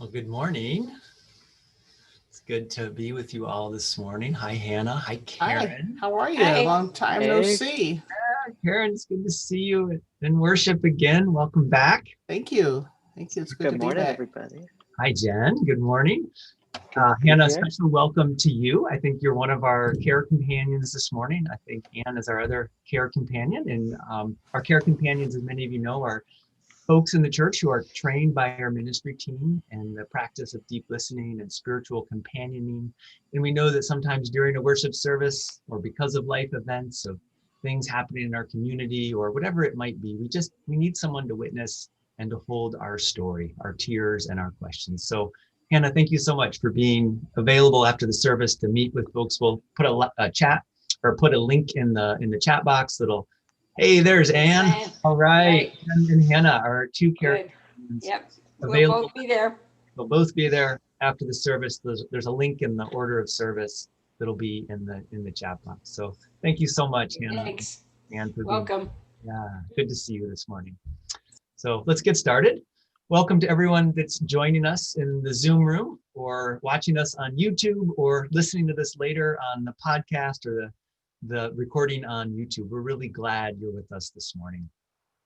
Well, good morning. It's good to be with you all this morning. Hi, Hannah. Hi, Hi, Karen. how are you? Hi. Long time no Hey. see. Karen, it's good to see you in worship again. Welcome back. Thank you. Thank you. It's good Good to be morning, back. everybody. Hi, Jen. Good morning. Good to be Hannah, here. special welcome to you. I think you're one of our care companions this morning. I think Ann is our other care companion. And our care companions, as many of you know, are folks in the church who are trained by our ministry team in the practice of deep listening and spiritual companioning. And we know that sometimes during a worship service or because of life events, of things happening in our community or whatever it might be, we need someone to witness and to hold our story, our tears and our questions. So Hannah, thank you so much for being available after the service to meet with folks. We'll put a chat or put a link in the chat box that'll. Hey, there's Ann. All right. And Hannah are two care Good. companions We'll available. both be there. They'll both be there after the service. There's a link in the order of service that'll be in the chat box. So thank you so much, Hannah Thanks. and for being. Welcome. Yeah, good to see you this morning. So let's get started. Welcome to everyone that's joining us in the Zoom room or watching us on YouTube or listening to this later on the podcast or the recording on YouTube. We're really glad you're with us this morning.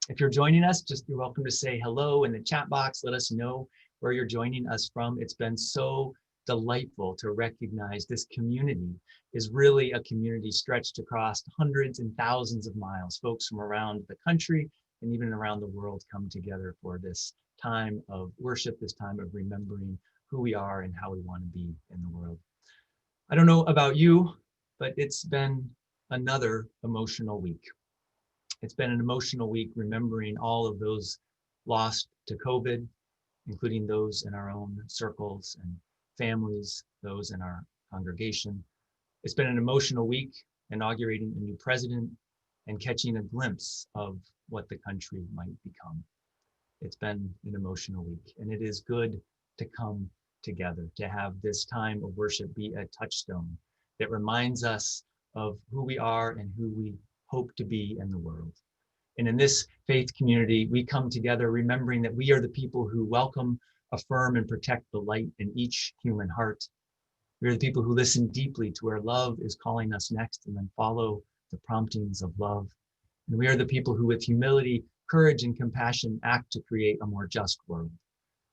If you're joining us, you're welcome to say hello in the chat box. Let us know where you're joining us from. It's been so delightful to recognize this community is really a community stretched across hundreds and thousands of miles. Folks from around the country and even around the world come together for this time of worship, this time of remembering who we are and how we want to be in the world. I don't know about you, but it's been another emotional week. It's been an emotional week remembering all of those lost to COVID, including those in our own circles and families, those in our congregation. It's been an emotional week inaugurating a new president and catching a glimpse of what the country might become. It's been an emotional week, and it is good to come together, to have this time of worship be a touchstone that reminds us of who we are and who we hope to be in the world. And in this faith community, we come together remembering that we are the people who welcome, affirm, and protect the light in each human heart. We are the people who listen deeply to where love is calling us next and then follow the promptings of love. And we are the people who, with humility, courage, and compassion, act to create a more just world.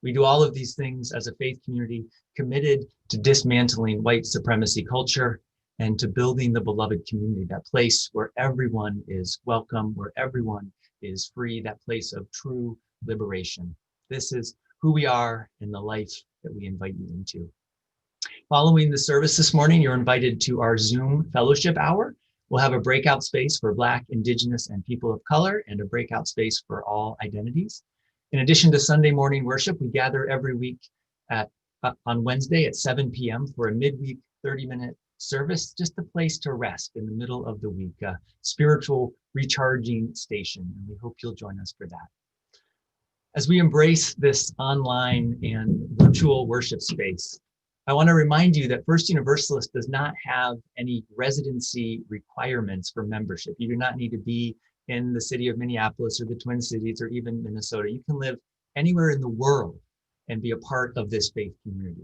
We do all of these things as a faith community committed to dismantling white supremacy culture and to building the beloved community, that place where everyone is welcome, where everyone is free, that place of true liberation. This is who we are and the life that we invite you into. Following the service this morning, you're invited to our Zoom fellowship hour. We'll have a breakout space for Black, Indigenous, and people of color, and a breakout space for all identities. In addition to Sunday morning worship, we gather every week on Wednesday at 7 p.m. for a midweek 30-minute service, just a place to rest in the middle of the week, a spiritual recharging station. And we hope you'll join us for that. As we embrace this online and virtual worship space, I want to remind you that First Universalist does not have any residency requirements for membership. You do not need to be in the city of Minneapolis or the Twin Cities or even Minnesota. You can live anywhere in the world and be a part of this faith community.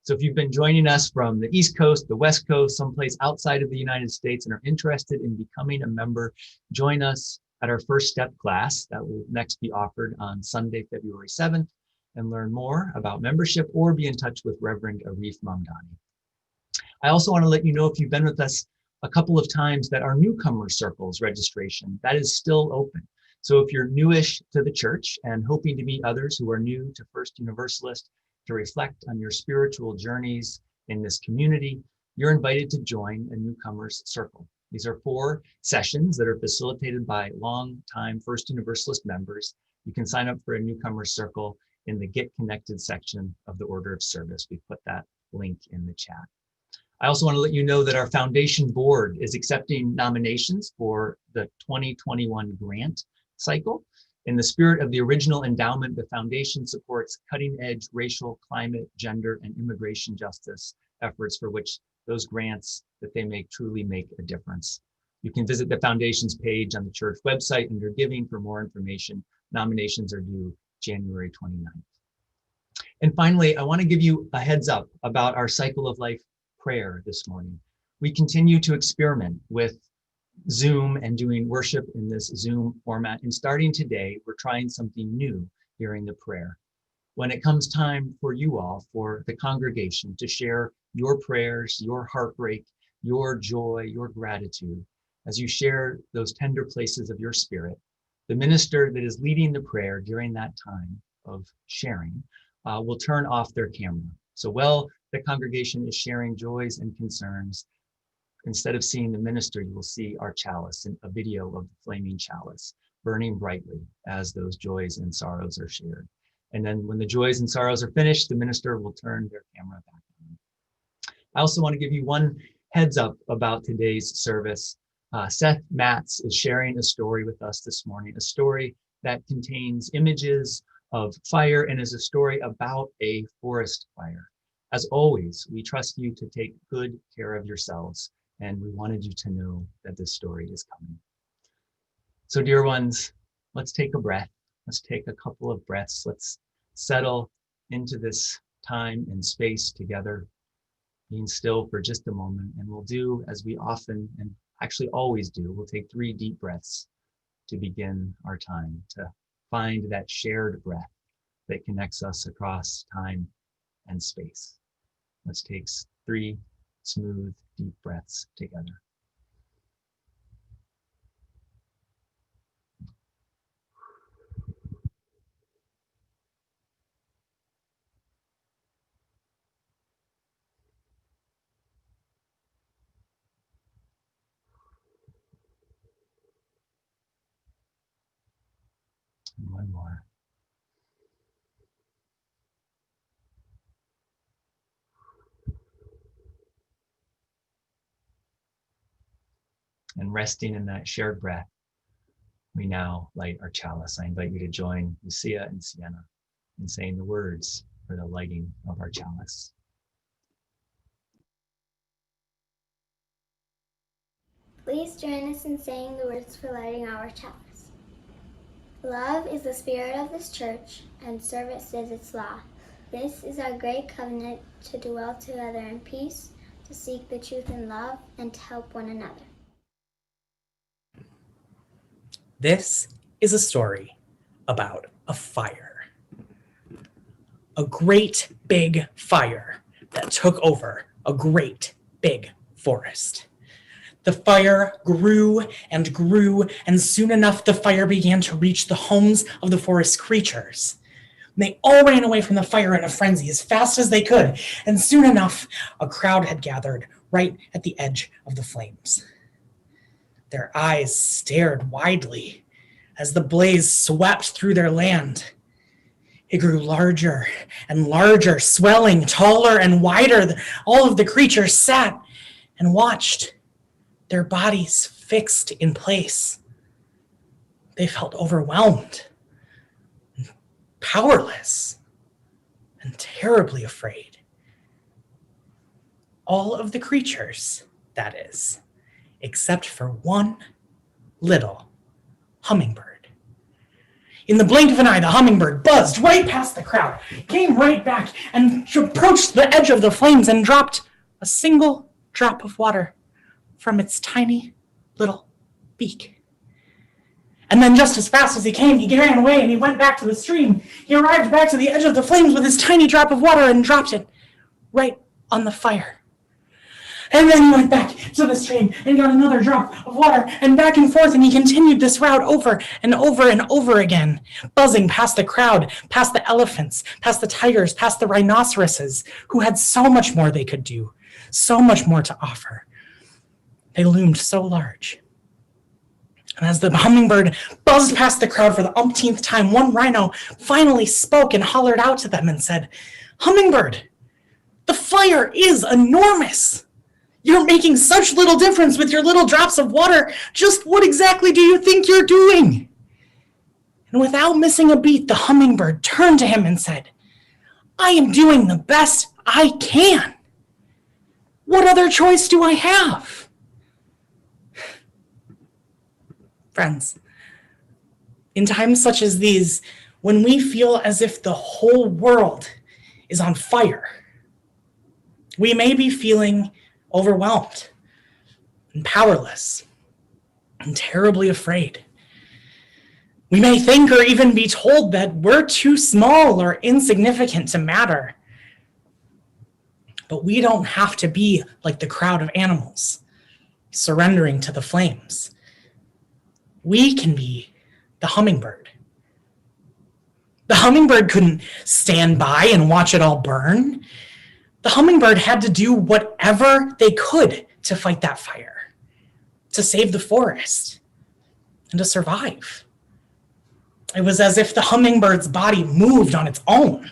So if you've been joining us from the East Coast, the West Coast, someplace outside of the United States and are interested in becoming a member, join us at our First Step class that will next be offered on Sunday, February 7th, and learn more about membership or be in touch with Reverend Arif Mamdani. I also want to let you know, if you've been with us a couple of times, that our newcomer circles registration, that is still open. So if you're newish to the church and hoping to meet others who are new to First Universalist, to reflect on your spiritual journeys in this community, you're invited to join a newcomers circle. These are 4 sessions that are facilitated by longtime First Universalist members. You can sign up for a newcomers circle in the Get Connected section of the order of service. We put that link in the chat. I also want to let you know that our foundation board is accepting nominations for the 2021 grant cycle. In the spirit of the original endowment, the foundation supports cutting-edge racial, climate, gender, and immigration justice efforts for which those grants that they make truly make a difference. You can visit the foundation's page on the church website under giving for more information. Nominations are due January 29th. And finally, I want to give you a heads up about our Cycle of Life prayer this morning. We continue to experiment with Zoom and doing worship in this Zoom format. And starting today, we're trying something new during the prayer. When it comes time for you all, for the congregation, to share your prayers, your heartbreak, your joy, your gratitude, as you share those tender places of your spirit, the minister that is leading the prayer during that time of sharing will turn off their camera. So while the congregation is sharing joys and concerns, instead of seeing the minister, you will see our chalice, and a video of the flaming chalice burning brightly as those joys and sorrows are shared. And then when the joys and sorrows are finished, the minister will turn their camera back on. I also want to give you one heads up about today's service. Seth Matz is sharing a story with us this morning, a story that contains images of fire and is a story about a forest fire. As always, we trust you to take good care of yourselves, and we wanted you to know that this story is coming. So dear ones, let's take a breath. Let's take a couple of breaths. Let's settle into this time and space together, being still for just a moment, and we'll do as we often and actually always do. We'll take 3 deep breaths to begin our time, to find that shared breath that connects us across time and space. Let's take 3 smooth, deep breaths together. And one more. And resting in that shared breath, we now light our chalice. I invite you to join Lucia and Sienna in saying the words for the lighting of our chalice. Please join us in saying the words for lighting our chalice. Love is the spirit of this church, and service is its law. This is our great covenant, to dwell together in peace, to seek the truth in love, and to help one another. This is a story about a fire. A great big fire that took over a great big forest. The fire grew, and soon enough the fire began to reach the homes of the forest creatures. They all ran away from the fire in a frenzy as fast as they could, and soon enough a crowd had gathered right at the edge of the flames. Their eyes stared widely as the blaze swept through their land. It grew larger and larger, swelling taller and wider. All of the creatures sat and watched, their bodies fixed in place. They felt overwhelmed, powerless, and terribly afraid. All of the creatures, that is, except for one little hummingbird. In the blink of an eye, the hummingbird buzzed right past the crowd, came right back, and approached the edge of the flames and dropped a single drop of water from its tiny little beak. And then just as fast as he came, he ran away and he went back to the stream. He arrived back to the edge of the flames with his tiny drop of water and dropped it right on the fire. And then he went back to the stream and got another drop of water, and back and forth, and he continued this route over and over and over again, buzzing past the crowd, past the elephants, past the tigers, past the rhinoceroses, who had so much more they could do, so much more to offer. They loomed so large. And as the hummingbird buzzed past the crowd for the umpteenth time, one rhino finally spoke and hollered out to them and said, "Hummingbird, the fire is enormous. You're making such little difference with your little drops of water. Just what exactly do you think you're doing?" And without missing a beat, the hummingbird turned to him and said, "I am doing the best I can. What other choice do I have?" Friends, in times such as these, when we feel as if the whole world is on fire. We may be feeling overwhelmed and powerless and terribly afraid. We may think or even be told that we're too small or insignificant to matter. But we don't have to be like the crowd of animals, surrendering to the flames. We can be the hummingbird. The hummingbird couldn't stand by and watch it all burn. The hummingbird had to do whatever they could to fight that fire, to save the forest, and to survive. It was as if the hummingbird's body moved on its own,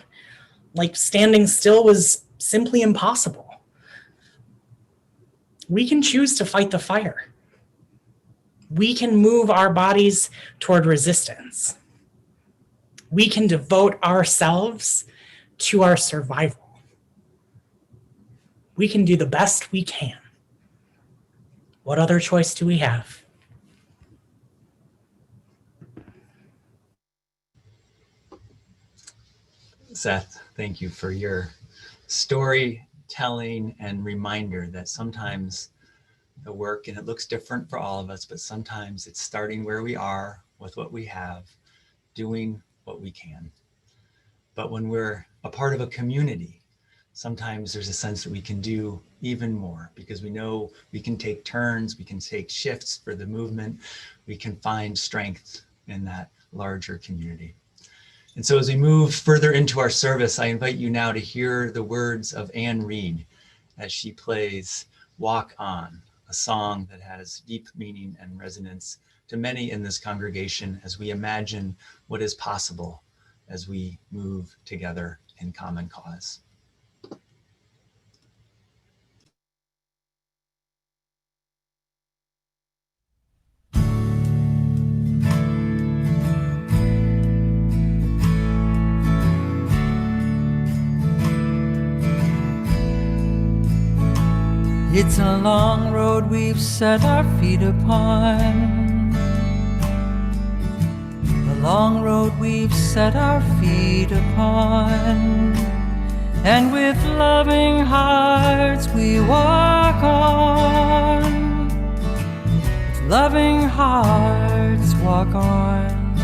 like standing still was simply impossible. We can choose to fight the fire. We can move our bodies toward resistance. We can devote ourselves to our survival. We can do the best we can. What other choice do we have? Seth, thank you for your storytelling and reminder that sometimes the work, and it looks different for all of us, but sometimes it's starting where we are with what we have, doing what we can. But when we're a part of a community, sometimes there's a sense that we can do even more because we know we can take turns, we can take shifts for the movement, we can find strength in that larger community. And so as we move further into our service, I invite you now to hear the words of Anne Reed as she plays Walk On, a song that has deep meaning and resonance to many in this congregation as we imagine what is possible as we move together in common cause. It's a long road we've set our feet upon. A long road we've set our feet upon. And with loving hearts we walk on. With loving hearts walk on.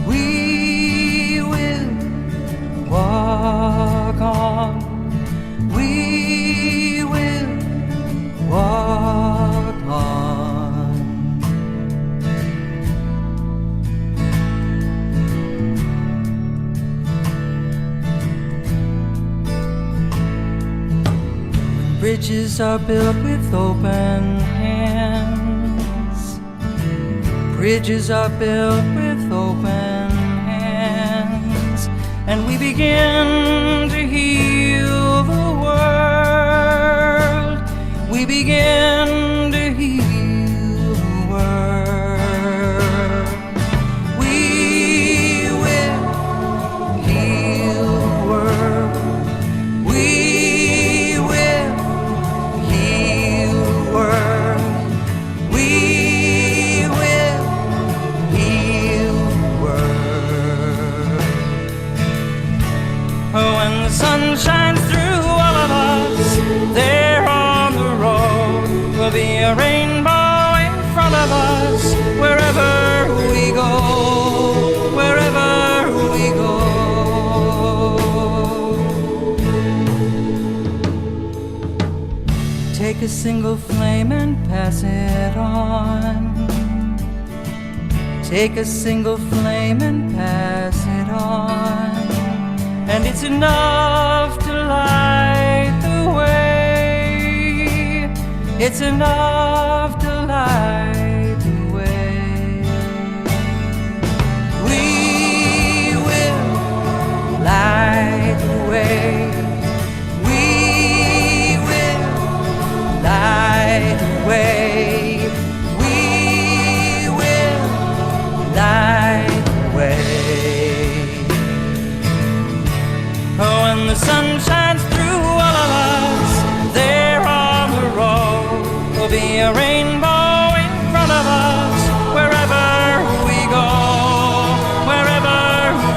We will walk on. We will walk on. When bridges are built with open hands, bridges are built with open hands, and we begin to heal the world. We begin to heal the world. We will heal the world. We will heal the world. We will heal the world. When the sun shines through all of us, there on the road will be a rainbow in front of us. Wherever we go, wherever we go. Take a single flame and pass it on. Take a single flame and pass it on. And it's enough to light the way. It's enough to light the way. We will light the way. We will light the way. We will light the way. When the sun shines through all of us, there on the road will be a rainbow in front of us. Wherever we go, wherever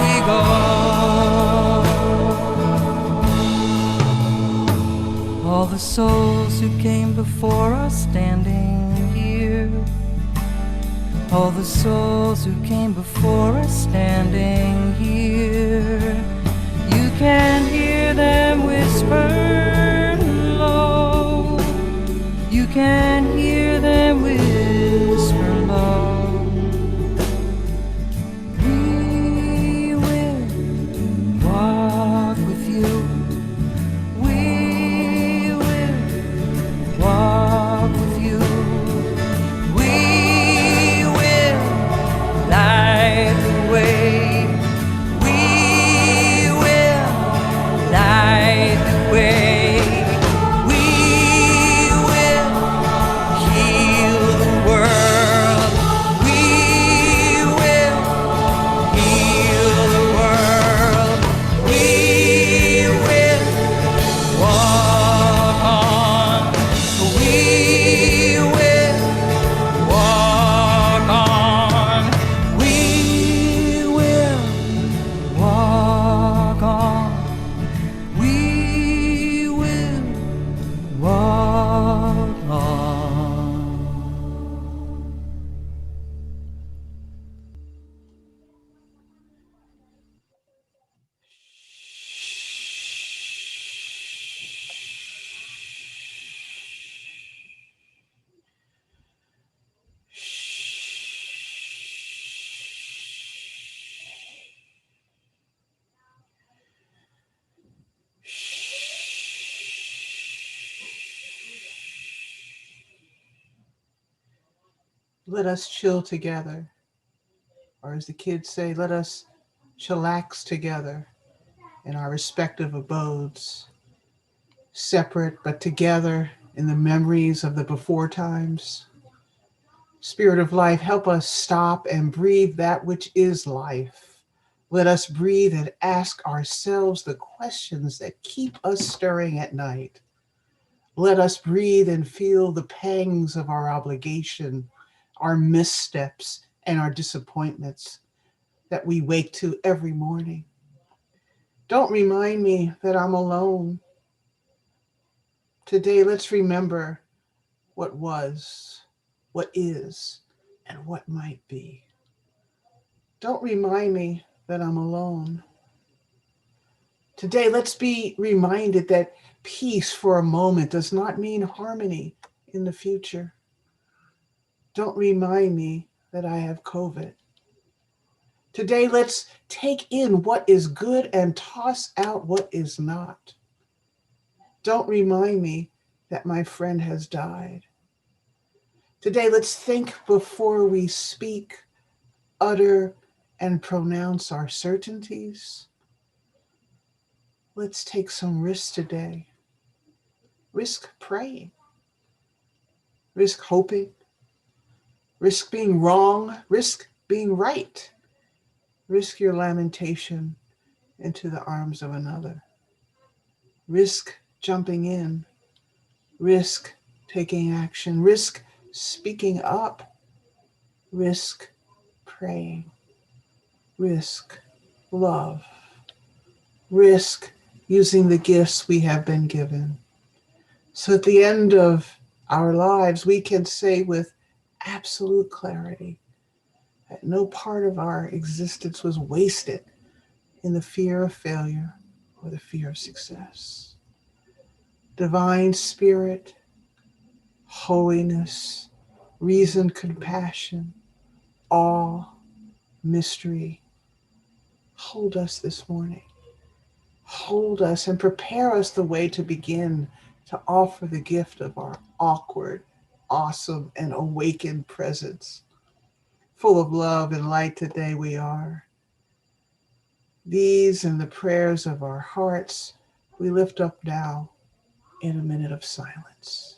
we go. souls who came before us standing here. All the souls who came before us standing here. You can hear them whisper low. You can hear them whisper low. We will walk with you. We will walk with you. We will light the way. We will light the way. We will heal the world. We will heal the world. We will walk on. We will walk on. We will walk on. We will walk on. Let us chill together. Or as the kids say, let us chillax together in our respective abodes, separate but together in the memories of the before times. Spirit of life, help us stop and breathe that which is life. Let us breathe and ask ourselves the questions that keep us stirring at night. Let us breathe and feel the pangs of our obligation, our missteps, and our disappointments that we wake to every morning. Don't remind me that I'm alone. Today, let's remember what was, what is, and what might be. Don't remind me that I'm alone. Today, let's be reminded that peace for a moment does not mean harmony in the future. Don't remind me that I have COVID. Today, let's take in what is good and toss out what is not. Don't remind me that my friend has died. Today, let's think before we speak, utter, and pronounce our certainties. Let's take some risks today. Risk praying. Risk hoping. Risk being wrong. Risk being right. Risk your lamentation into the arms of another. Risk jumping in. Risk taking action. Risk speaking up. Risk praying. Risk love. Risk using the gifts we have been given. So at the end of our lives, we can say with absolute clarity that no part of our existence was wasted in the fear of failure or the fear of success. Divine Spirit, holiness, reason, compassion, awe, mystery, hold us this morning. Hold us and prepare us the way to begin to offer the gift of our awkward, awesome, and awakened presence. Full of love and light today we are. These and the prayers of our hearts we lift up now in a minute of silence.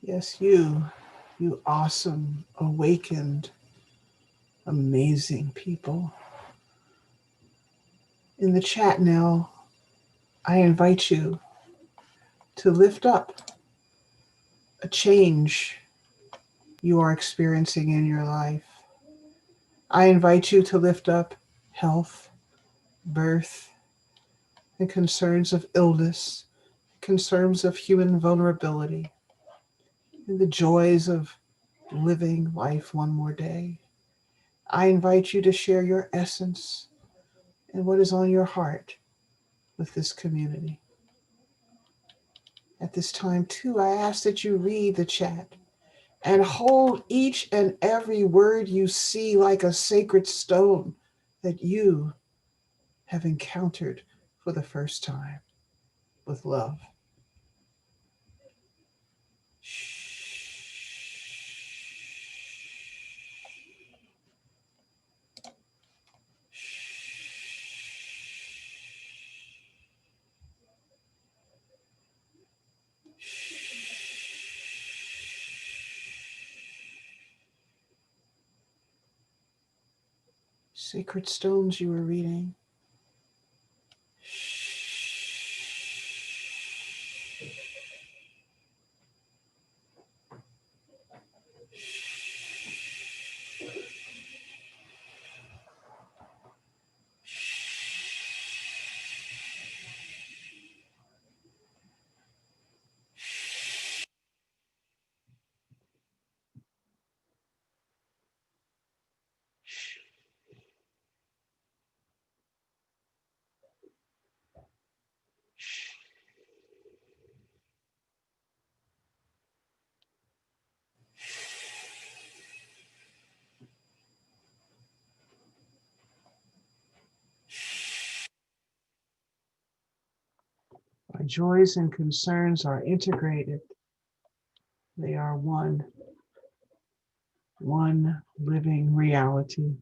Yes, you awesome, awakened, amazing people. In the chat now, I invite you to lift up a change you are experiencing in your life. I invite you to lift up health, birth, and concerns of illness, concerns of human vulnerability, and the joys of living life one more day. I invite you to share your essence and what is on your heart with this community. At this time, too, I ask that you read the chat and hold each and every word you see like a sacred stone that you have encountered for the first time with love. Sacred stones you were reading. Our joys and concerns are integrated. They are one living reality.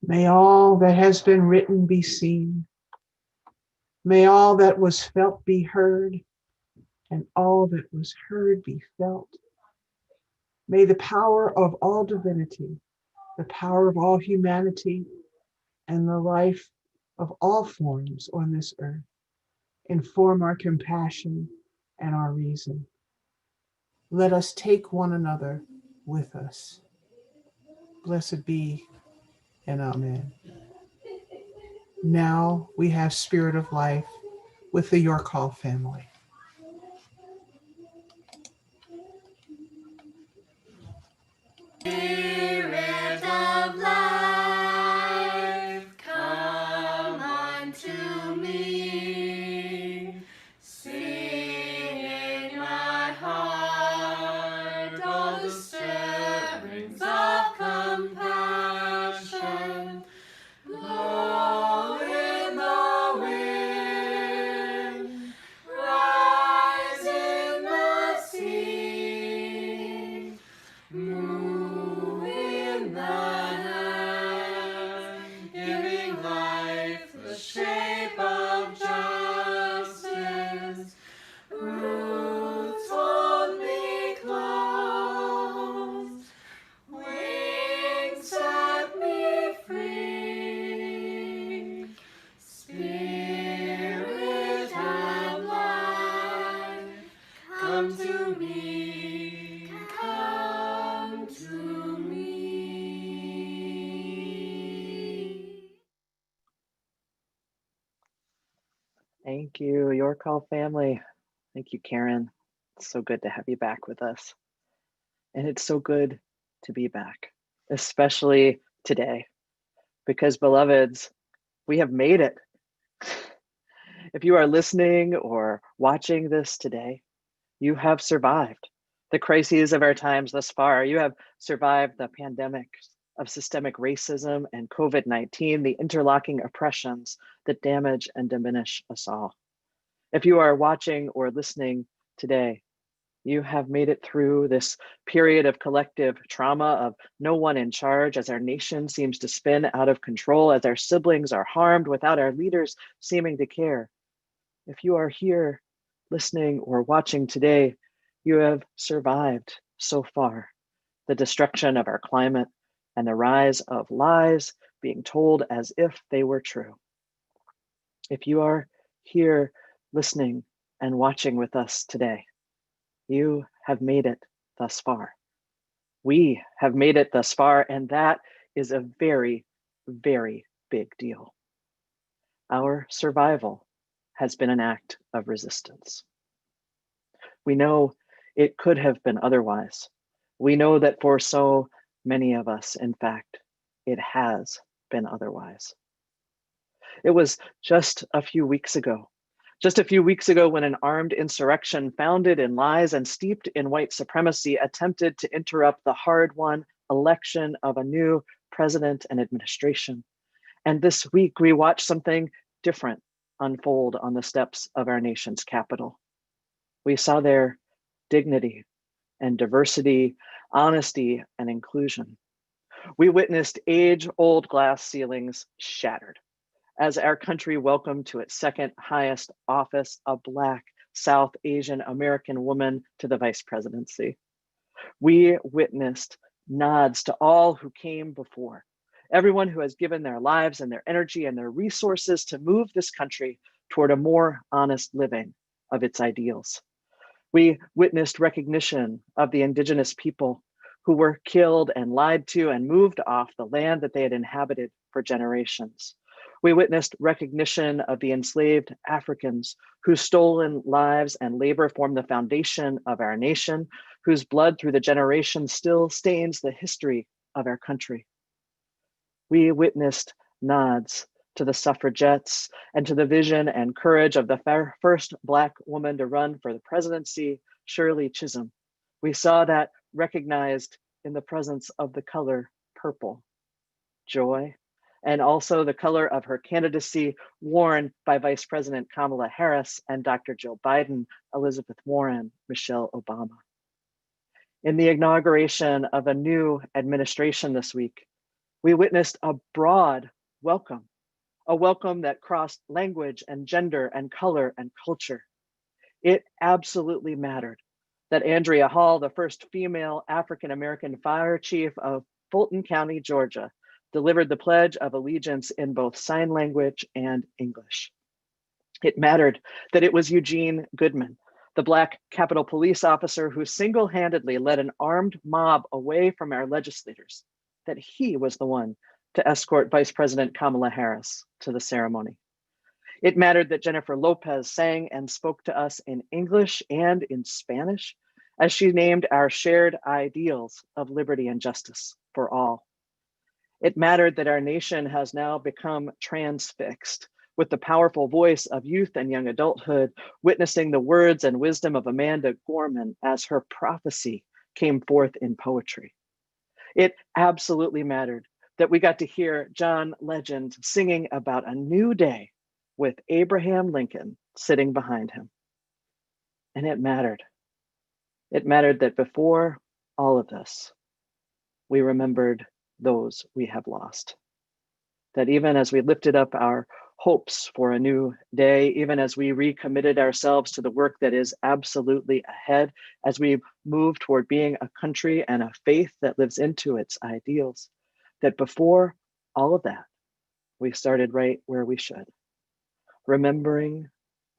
May all that has been written be seen. May all that was felt be heard, and all that was heard be felt. May the power of all divinity, the power of all humanity, and the life of all forms on this earth inform our compassion and our reason. Let us take one another with us. Blessed be and amen. Now we have Spirit of Life with the York Hall family. Spirit of life, come unto me. Sing in my heart all the stirrings of compassion. Blow in the wind, rise in the sea. Move in the hand, giving life the shape of justice. Roots hold me close, wings set me free. Spirit of life, come to me, come to me. Thank you, York Hall family. Thank you, Karen. It's so good to have you back with us. And it's so good to be back, especially today, because beloveds, we have made it. If you are listening or watching this today, you have survived. the crises of our times thus far. You have survived the pandemic of systemic racism and COVID-19, the interlocking oppressions that damage and diminish us all. If you are watching or listening today, you have made it through this period of collective trauma, of no one in charge, as our nation seems to spin out of control, as our siblings are harmed without our leaders seeming to care. If you are here listening or watching today, you have survived so far the destruction of our climate and the rise of lies being told as if they were true. If you are here listening and watching with us today, you have made it thus far. We have made it thus far, and that is a very, very big deal. Our survival has been an act of resistance. We know it could have been otherwise. We know that for so many of us, in fact, it has been otherwise. It was just a few weeks ago when an armed insurrection founded in lies and steeped in white supremacy attempted to interrupt the hard-won election of a new president and administration. And this week, we watched something different unfold on the steps of our nation's capital. We saw there dignity and diversity, honesty and inclusion. We witnessed age-old glass ceilings shattered as our country welcomed to its second highest office a Black South Asian American woman to the vice presidency. We witnessed nods to all who came before, everyone who has given their lives and their energy and their resources to move this country toward a more honest living of its ideals. We witnessed recognition of the indigenous people who were killed and lied to and moved off the land that they had inhabited for generations. We witnessed recognition of the enslaved Africans whose stolen lives and labor form the foundation of our nation, whose blood through the generations still stains the history of our country. We witnessed nods to the suffragettes and to the vision and courage of the first Black woman to run for the presidency, Shirley Chisholm. We saw that recognized in the presence of the color purple, joy, and also the color of her candidacy worn by Vice President Kamala Harris and Dr. Joe Biden, Elizabeth Warren, Michelle Obama. In the inauguration of a new administration this week, we witnessed a broad welcome, a welcome that crossed language and gender and color and culture. It absolutely mattered that Andrea Hall, the first female African-American fire chief of Fulton County, Georgia, delivered the Pledge of Allegiance in both sign language and English. It mattered that it was Eugene Goodman, the Black Capitol Police officer who single-handedly led an armed mob away from our legislators, that he was the one to escort Vice President Kamala Harris to the ceremony. It mattered that Jennifer Lopez sang and spoke to us in English and in Spanish as she named our shared ideals of liberty and justice for all. It mattered that our nation has now become transfixed with the powerful voice of youth and young adulthood, witnessing the words and wisdom of Amanda Gorman as her prophecy came forth in poetry. It absolutely mattered that we got to hear John Legend singing about a new day with Abraham Lincoln sitting behind him. And it mattered. It mattered that before all of this, we remembered those we have lost. That even as we lifted up our hopes for a new day, even as we recommitted ourselves to the work that is absolutely ahead, as we move toward being a country and a faith that lives into its ideals, that before all of that, we started right where we should, remembering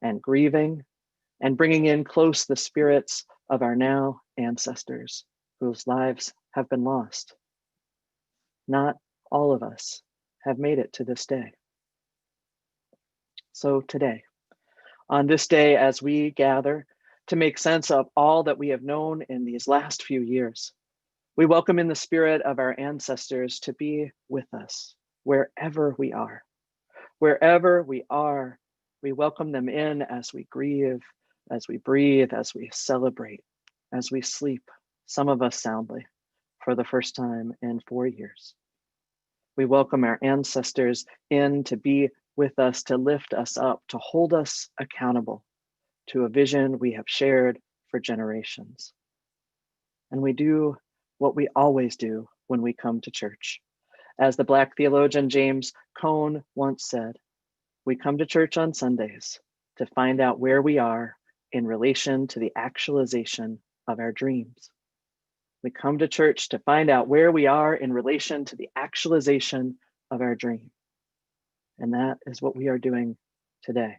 and grieving and bringing in close the spirits of our now ancestors whose lives have been lost. Not all of us have made it to this day. So today, on this day, as we gather to make sense of all that we have known in these last few years, we welcome in the spirit of our ancestors to be with us wherever we are. Wherever we are, we welcome them in as we grieve, as we breathe, as we celebrate, as we sleep, some of us soundly, for the first time in 4 years. We welcome our ancestors in to be with us, to lift us up, to hold us accountable to a vision we have shared for generations. And we do what we always do when we come to church. As the Black theologian James Cone once said, we come to church on Sundays to find out where we are in relation to the actualization of our dreams. We come to church to find out where we are in relation to the actualization of our dream. And that is what we are doing today.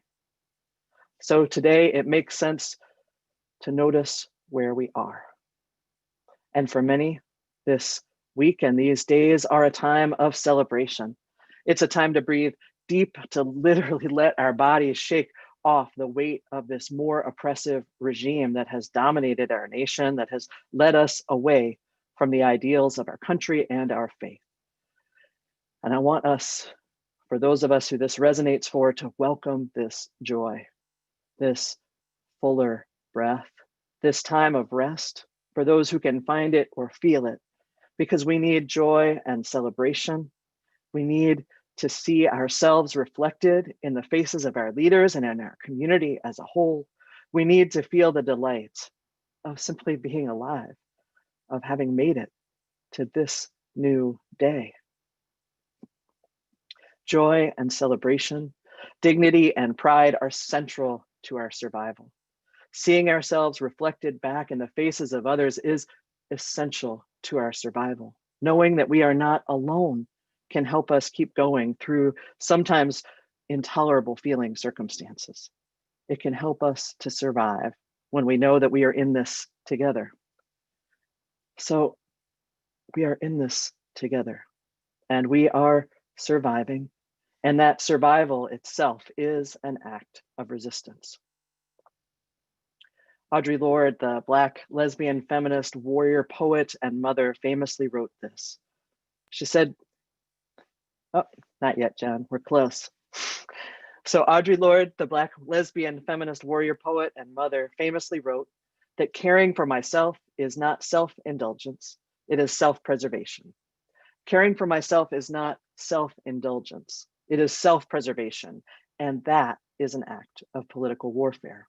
So today it makes sense to notice where we are. And for many, this week and these days are a time of celebration. It's a time to breathe deep, to literally let our bodies shake off the weight of this more oppressive regime that has dominated our nation, that has led us away from the ideals of our country and our faith. And I want us, for those of us who this resonates for, to welcome this joy, this fuller breath, this time of rest, for those who can find it or feel it, because we need joy and celebration. We need to see ourselves reflected in the faces of our leaders and in our community as a whole. We need to feel the delight of simply being alive, of having made it to this new day. Joy and celebration, dignity and pride are central to our survival. Seeing ourselves reflected back in the faces of others is essential to our survival. Knowing that we are not alone can help us keep going through sometimes intolerable feeling circumstances. It can help us to survive when we know that we are in this together. So we are in this together and we are surviving, and that survival itself is an act of resistance. Audre Lorde, the Black lesbian feminist, warrior, poet, and mother, famously wrote this. She said, oh, not yet, John, we're close. So Audre Lorde, the Black lesbian feminist, warrior, poet, and mother, famously wrote that caring for myself is not self-indulgence, it is self-preservation. Caring for myself is not self-indulgence, it is self-preservation, and that is an act of political warfare.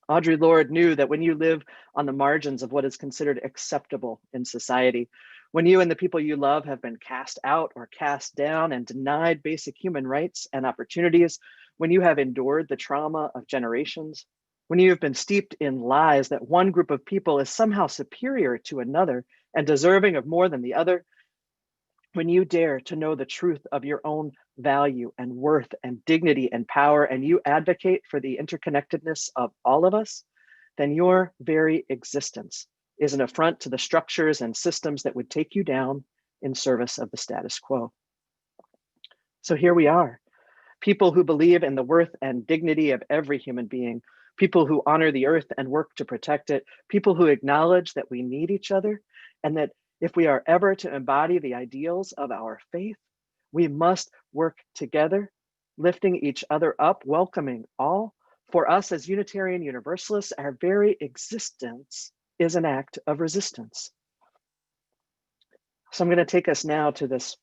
Audre Lorde knew that when you live on the margins of what is considered acceptable in society, when you and the people you love have been cast out or cast down and denied basic human rights and opportunities, when you have endured the trauma of generations, when you have been steeped in lies that one group of people is somehow superior to another and deserving of more than the other, when you dare to know the truth of your own value and worth and dignity and power, and you advocate for the interconnectedness of all of us, then your very existence is an affront to the structures and systems that would take you down in service of the status quo. So here we are, people who believe in the worth and dignity of every human being, people who honor the earth and work to protect it, people who acknowledge that we need each other, and that if we are ever to embody the ideals of our faith, we must work together, lifting each other up, welcoming all. For us as Unitarian Universalists, our very existence is an act of resistance. So I'm going to take us now to this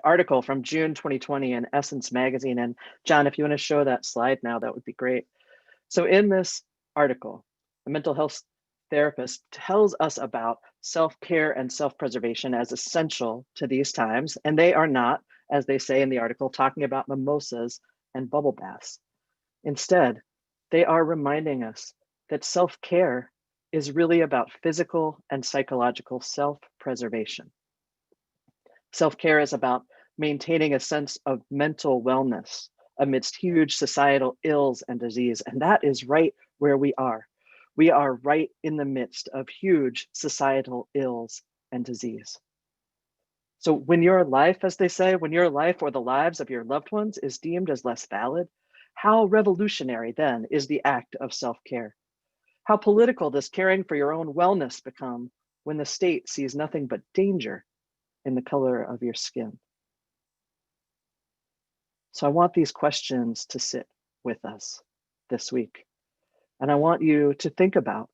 article from June 2020 in Essence magazine. And John, if you want to show that slide now, that would be great. So in this article, a mental health therapist tells us about self-care and self-preservation as essential to these times. And they are not, as they say in the article, talking about mimosas and bubble baths. Instead, they are reminding us that self-care is really about physical and psychological self-preservation. Self-care is about maintaining a sense of mental wellness amidst huge societal ills and disease. And that is right where we are. We are right in the midst of huge societal ills and disease. So when your life, as they say, when your life or the lives of your loved ones is deemed as less valid, how revolutionary then is the act of self-care? How political does caring for your own wellness become when the state sees nothing but danger in the color of your skin? So I want these questions to sit with us this week. And I want you to think about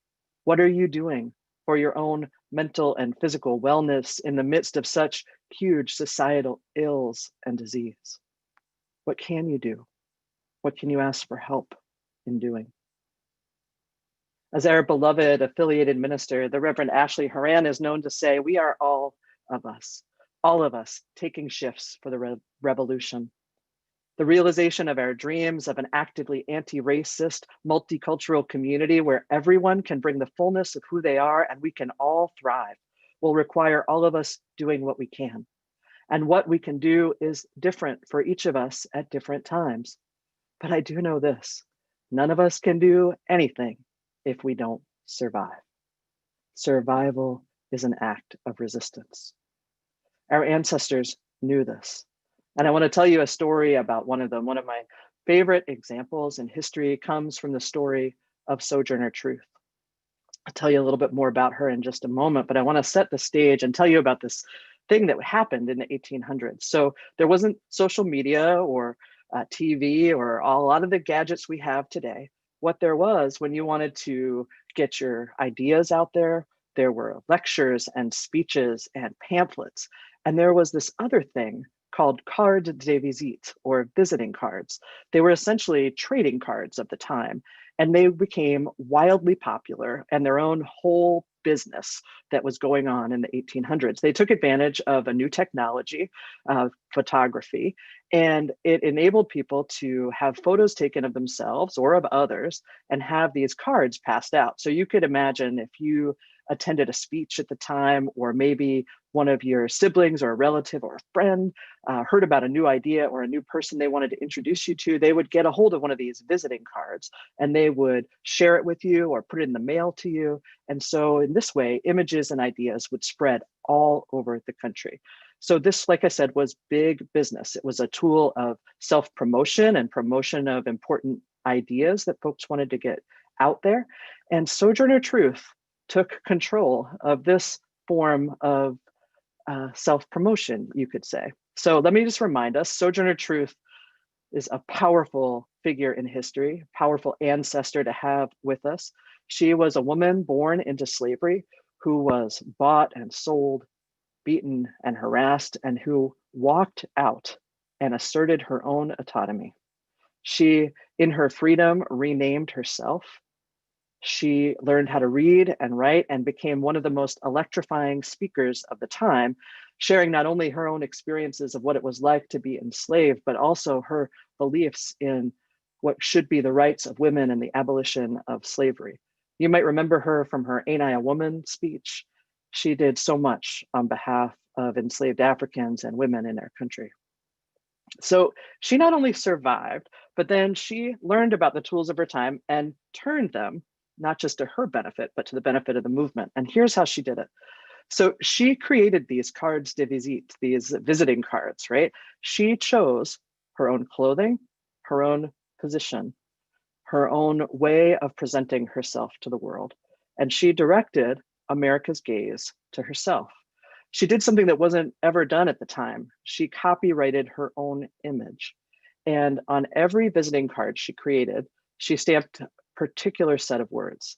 What are you doing for your own mental and physical wellness in the midst of such huge societal ills and disease? What can you do? What can you ask for help in doing? As our beloved affiliated minister, the Reverend Ashley Horan, is known to say, we are all of us taking shifts for the revolution. The realization of our dreams of an actively anti-racist, multicultural community where everyone can bring the fullness of who they are and we can all thrive will require all of us doing what we can. And what we can do is different for each of us at different times. But I do know this, none of us can do anything if we don't survive. Survival is an act of resistance. Our ancestors knew this. And I want to tell you a story about one of them. One of my favorite examples in history comes from the story of Sojourner Truth. I'll tell you a little bit more about her in just a moment, but I want to set the stage and tell you about this thing that happened in the 1800s. So there wasn't social media or TV or a lot of the gadgets we have today. What there was, when you wanted to get your ideas out there were lectures and speeches and pamphlets. And there was this other thing called cartes de visite, or visiting cards. They were essentially trading cards of the time, and they became wildly popular and their own whole business that was going on in the 1800s. They took advantage of a new technology, photography, and it enabled people to have photos taken of themselves or of others and have these cards passed out. So you could imagine if you attended a speech at the time, or maybe one of your siblings or a relative or a friend heard about a new idea or a new person they wanted to introduce you to, they would get a hold of one of these visiting cards and they would share it with you or put it in the mail to you. And so in this way, images and ideas would spread all over the country. So this, like I said, was big business. It was a tool of self-promotion and promotion of important ideas that folks wanted to get out there. And Sojourner Truth took control of this form of self-promotion, you could say. So let me just remind us, Sojourner Truth is a powerful figure in history, powerful ancestor to have with us. She was a woman born into slavery who was bought and sold, beaten and harassed, and who walked out and asserted her own autonomy. She, in her freedom, renamed herself. She learned how to read and write and became one of the most electrifying speakers of the time, sharing not only her own experiences of what it was like to be enslaved, but also her beliefs in what should be the rights of women and the abolition of slavery. You might remember her from her Ain't I a Woman speech. She did so much on behalf of enslaved Africans and women in our country. So she not only survived, but then she learned about the tools of her time and turned them not just to her benefit, but to the benefit of the movement. And here's how she did it. So she created these cartes de visite, these visiting cards, right? She chose her own clothing, her own position, her own way of presenting herself to the world. And she directed America's gaze to herself. She did something that wasn't ever done at the time. She copyrighted her own image. And on every visiting card she created, she stamped a particular set of words.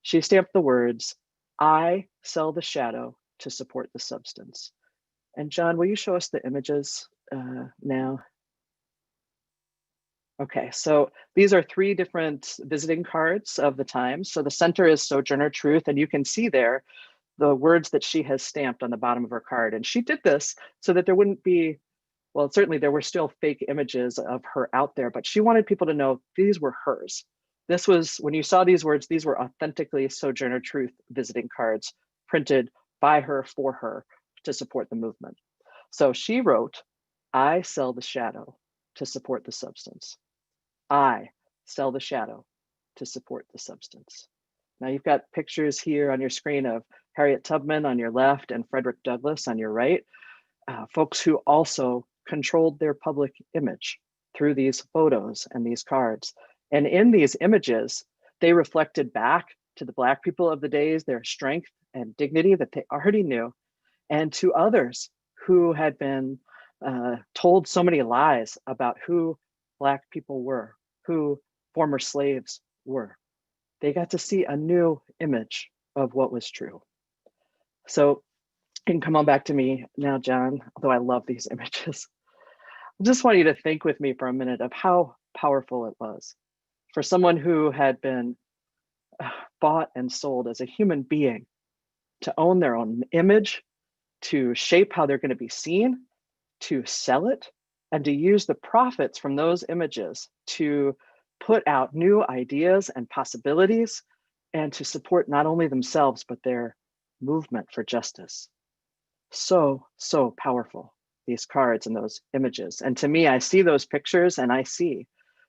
She stamped the words, "I sell the shadow to support the substance." And John, will you show us the images now? Okay, so these are 3 different visiting cards of the time. So the center is Sojourner Truth, and you can see there the words that she has stamped on the bottom of her card. And she did this so that there wouldn't be, well, certainly there were still fake images of her out there, but she wanted people to know these were hers. This was, when you saw these words, these were authentically Sojourner Truth visiting cards printed by her for her to support the movement. So she wrote, "I sell the shadow to support the substance. I sell the shadow to support the substance." Now you've got pictures here on your screen of Harriet Tubman on your left and Frederick Douglass on your right, folks who also controlled their public image through these photos and these cards. And in these images, they reflected back to the Black people of the days their strength and dignity that they already knew, and to others who had been told so many lies about who Black people were, who former slaves were. they got to see a new image of what was true. So you can come on back to me now, John, although I love these images. I just want you to think with me for a minute of how powerful it was for someone who had been bought and sold as a human being to own their own image, to shape how they're going to be seen, to sell it, and to use the profits from those images to put out new ideas and possibilities and to support not only themselves, but their movement for justice. So, so powerful, these cards and those images. And to me, I see those pictures and I see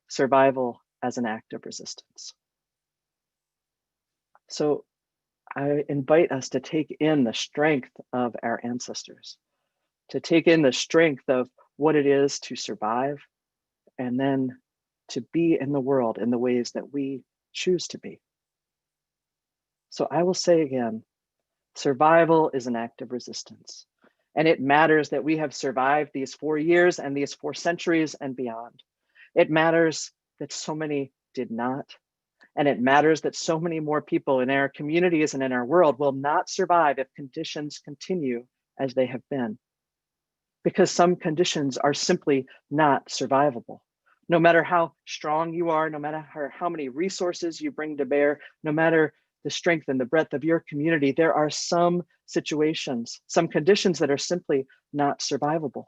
survival as an act of resistance. So I invite us to take in the strength of our ancestors, to take in the strength of what it is to survive, and then to be in the world in the ways that we choose to be. So I will say again, survival is an act of resistance. And it matters that we have survived these 4 years and these 4 centuries and beyond. It matters that so many did not. And it matters that so many more people in our communities and in our world will not survive if conditions continue as they have been. Because some conditions are simply not survivable. No matter how strong you are, no matter how many resources you bring to bear, no matter the strength and the breadth of your community, there are some situations, some conditions that are simply not survivable.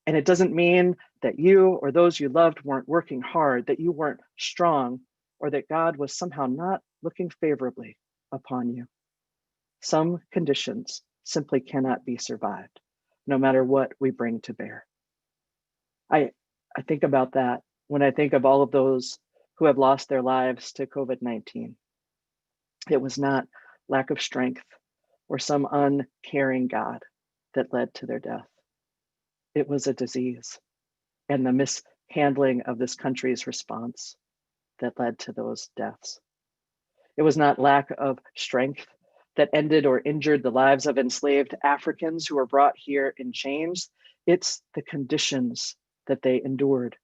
And it doesn't mean that you or those you loved weren't working hard, that you weren't strong, or that God was somehow not looking favorably upon you. Some conditions simply cannot be survived, no matter what we bring to bear. I think about that when I think of all of those who have lost their lives to COVID-19. It was not lack of strength or some uncaring God that led to their death. It was a disease and the mishandling of this country's response that led to those deaths. It was not lack of strength that ended or injured the lives of enslaved Africans who were brought here in chains. It's the conditions that they endured,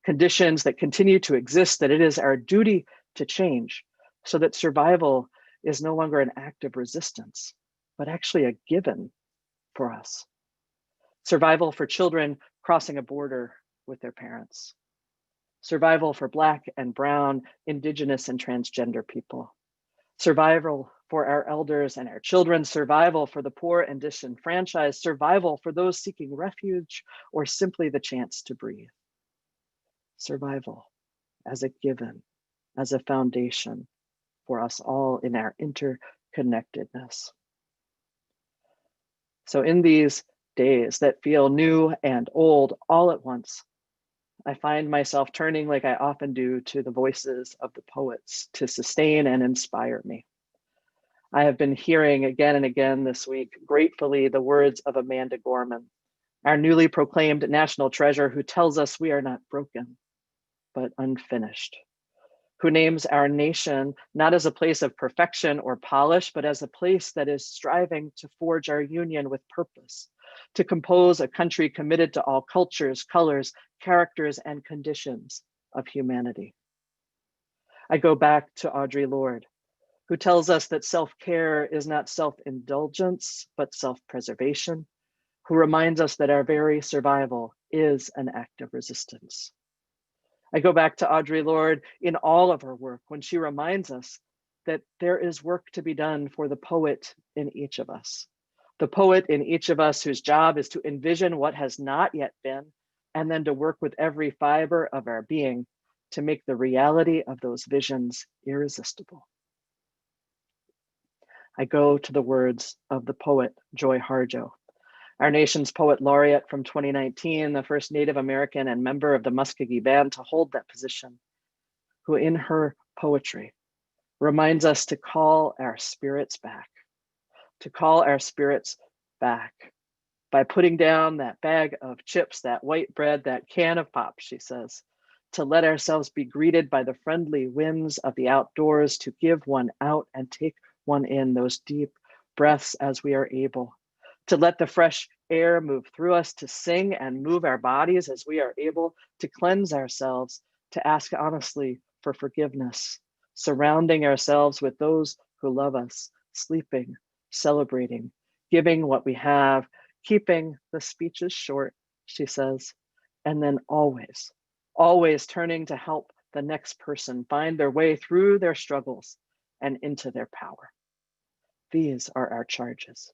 conditions that continue to exist, that it is our duty to change so that survival is no longer an act of resistance, but actually a given for us. Survival for children crossing a border with their parents. Survival for Black and Brown, Indigenous and transgender people. Survival for our elders and our children. Survival for the poor and disenfranchised. Survival for those seeking refuge or simply the chance to breathe. Survival as a given, as a foundation for us all in our interconnectedness. So in these days that feel new and old all at once, I find myself turning, like I often do, to the voices of the poets to sustain and inspire me. I have been hearing again and again this week, gratefully, the words of Amanda Gorman, our newly proclaimed national treasure, who tells us we are not broken, but unfinished, who names our nation not as a place of perfection or polish, but as a place that is striving to forge our union with purpose, to compose a country committed to all cultures, colors, characters, and conditions of humanity. I go back to Audre Lorde, who tells us that self-care is not self-indulgence, but self-preservation, who reminds us that our very survival is an act of resistance. I go back to Audre Lorde in all of her work when she reminds us that there is work to be done for the poet in each of us. The poet in each of us whose job is to envision what has not yet been, and then to work with every fiber of our being to make the reality of those visions irresistible. I go to the words of the poet Joy Harjo, our nation's poet laureate from 2019, the first Native American and member of the Muskogee Band to hold that position, who in her poetry reminds us to call our spirits back, by putting down that bag of chips, that white bread, that can of pop, she says, to let ourselves be greeted by the friendly winds of the outdoors, to give one out and take one in, those deep breaths as we are able, to let the fresh air move through us, to sing and move our bodies as we are able, to cleanse ourselves, to ask honestly for forgiveness, surrounding ourselves with those who love us, sleeping, celebrating, giving what we have, keeping the speeches short, she says, and then always, always turning to help the next person find their way through their struggles and into their power. These are our charges.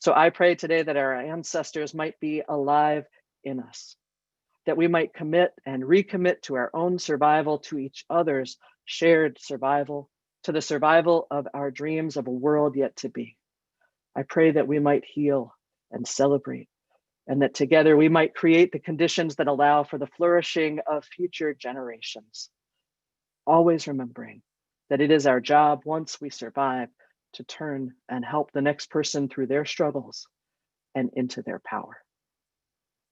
So I pray today that our ancestors might be alive in us, that we might commit and recommit to our own survival, to each other's shared survival, to the survival of our dreams of a world yet to be. I pray that we might heal and celebrate, and that together we might create the conditions that allow for the flourishing of future generations. Always remembering that it is our job, once we survive, to turn and help the next person through their struggles and into their power.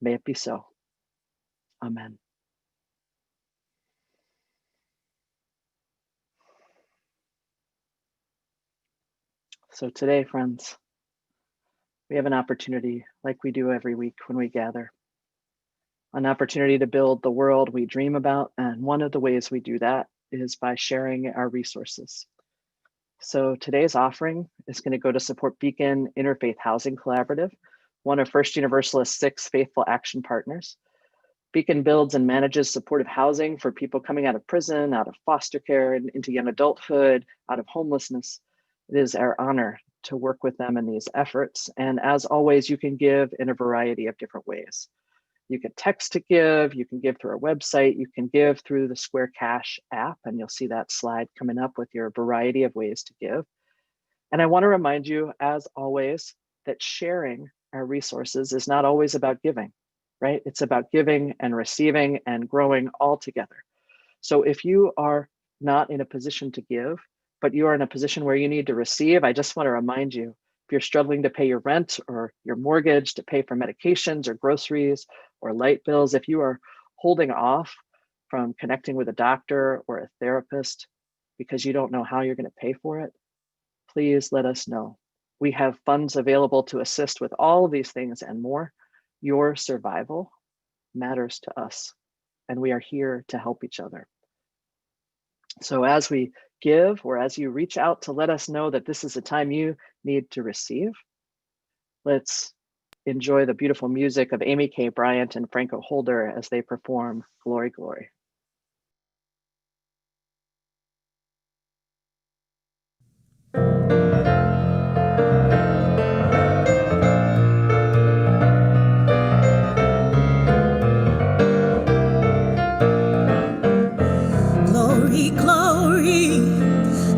May it be so. Amen. So today, friends, we have an opportunity, like we do every week when we gather, an opportunity to build the world we dream about. And one of the ways we do that is by sharing our resources. So today's offering is going to go to support Beacon Interfaith Housing Collaborative, one of First Universalist's 6 faithful action partners. Beacon builds and manages supportive housing for people coming out of prison, out of foster care, and into young adulthood, out of homelessness. It is our honor to work with them in these efforts. And as always, you can give in a variety of different ways. You can text to give, you can give through our website, you can give through the Square Cash app, and you'll see that slide coming up with your variety of ways to give. And I want to remind you, as always, that sharing our resources is not always about giving, right? It's about giving and receiving and growing all together. So if you are not in a position to give, but you are in a position where you need to receive, I just want to remind you, if you're struggling to pay your rent or your mortgage, to pay for medications or groceries or light bills, if you are holding off from connecting with a doctor or a therapist because you don't know how you're going to pay for it, please let us know. We have funds available to assist with all of these things and more. Your survival matters to us, and we are here to help each other. So as we give, or as you reach out to let us know that this is a time you need to receive, let's enjoy the beautiful music of Amy K. Bryant and Franco Holder as they perform Glory, Glory. Glory, glory,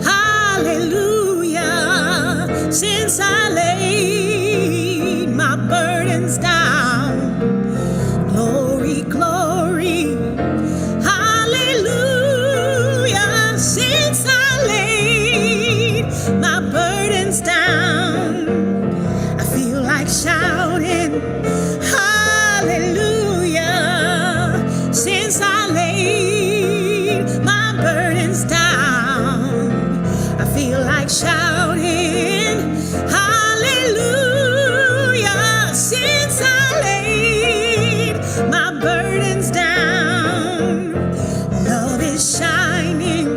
hallelujah. Since I laid my burdens down, glory, glory, hallelujah. Since I laid my burdens down, I feel like shouting, hallelujah. Since I laid my burdens down, I feel like shouting, hallelujah. Since I laid my burdens down, love is shining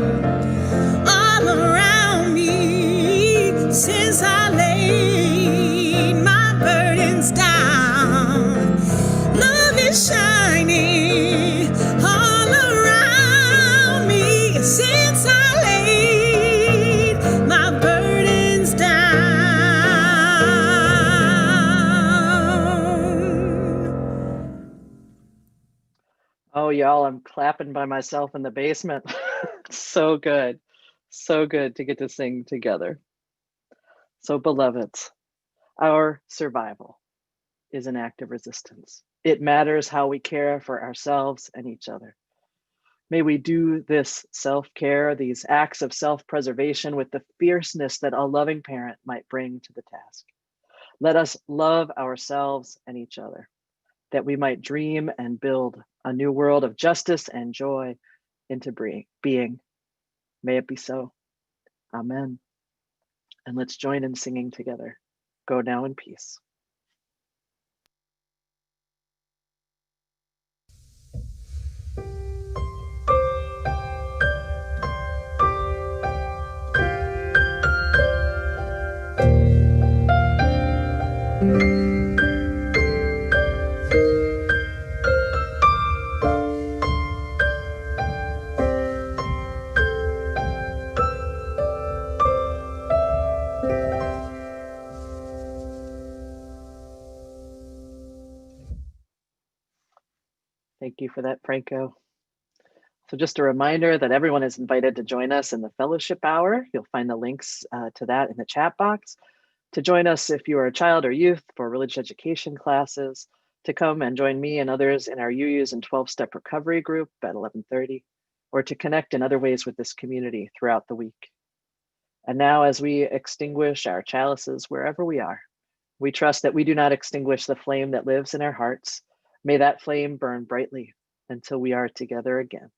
all around me. Since I laid my burdens down, love is shining all around me. Since I laid my burdens down. Oh, y'all, I'm clapping by myself in the basement. So good. So good to get to sing together. So, beloveds, our survival is an act of resistance. It matters how we care for ourselves and each other. May we do this self-care, these acts of self-preservation with the fierceness that a loving parent might bring to the task. Let us love ourselves and each other, that we might dream and build a new world of justice and joy into being. May it be so. Amen. And let's join in singing together. Go now in peace. Thank you for that, Franco. So just a reminder that everyone is invited to join us in the fellowship hour. You'll find the links to that in the chat box. To join us if you are a child or youth for religious education classes, to come and join me and others in our UUs and 12-step recovery group at 11:30, or to connect in other ways with this community throughout the week. And now as we extinguish our chalices wherever we are, we trust that we do not extinguish the flame that lives in our hearts. May that flame burn brightly until we are together again.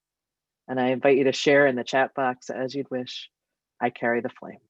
And I invite you to share in the chat box as you'd wish. I carry the flame.